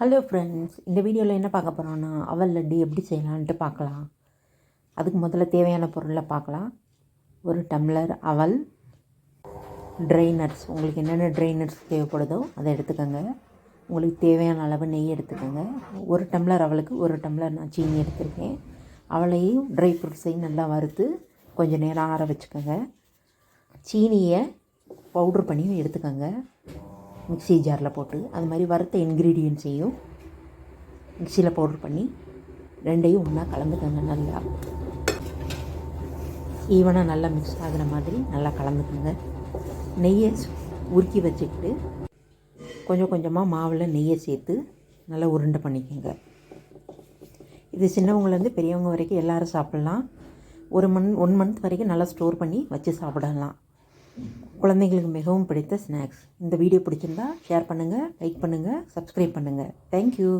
Hello friends, இந்த வீடியோவில் என்ன பார்க்க போகிறோன்னா அவல் லட்டு எப்படி செய்யலான்ட்டு பார்க்கலாம். அதுக்கு முதல்ல தேவையான பொருளை பார்க்கலாம். ஒரு டம்ளர் அவல், ட்ரை நட்ஸ், உங்களுக்கு என்னென்ன ட்ரை நட்ஸ் தேவைப்படுதோ அதை எடுத்துக்கோங்க. உங்களுக்கு தேவையான அளவு நெய் எடுத்துக்கோங்க. ஒரு டம்ளர் அவலுக்கு ஒரு டம்ளர் நான் சீனி எடுத்துருக்கேன். அவளையும் ட்ரை ஃப்ரூட்ஸையும் நல்லா வறுத்து கொஞ்சம் நேரம் ஆற வச்சுக்கோங்க. சீனியை பவுட்ரு பண்ணி எடுத்துக்கோங்க, மிக்ஸி ஜாரில் போட்டு. அது மாதிரி வறுத்த இன்க்ரீடியன்ட்ஸையும் மிக்சியில் பவுட்ரு பண்ணி ரெண்டையும் ஒன்றா கலந்துக்கோங்க. நல்லா ஈவனாக நல்லா மிக்ஸ் ஆகிற மாதிரி நல்லா கலந்துக்கோங்க. நெய்யை உருக்கி வச்சுக்கிட்டு கொஞ்சம் கொஞ்சமாக மாவில் நெய்யை சேர்த்து நல்லா உருண்டை பண்ணிக்கோங்க. இது சின்னவங்கலேருந்து பெரியவங்க வரைக்கும் எல்லோரும் சாப்பிட்லாம். 1 மந்த் வரைக்கும் நல்லா ஸ்டோர் பண்ணி வச்சு சாப்பிடலாம். குழந்தைங்களுக்கு மிகவும் பிடித்த ஸ்நாக்ஸ். இந்த வீடியோ பிடிச்சிருந்தா ஷேர் பண்ணுங்கள், லைக் பண்ணுங்கள், சப்ஸ்கிரைப் பண்ணுங்கள். தேங்க்யூ.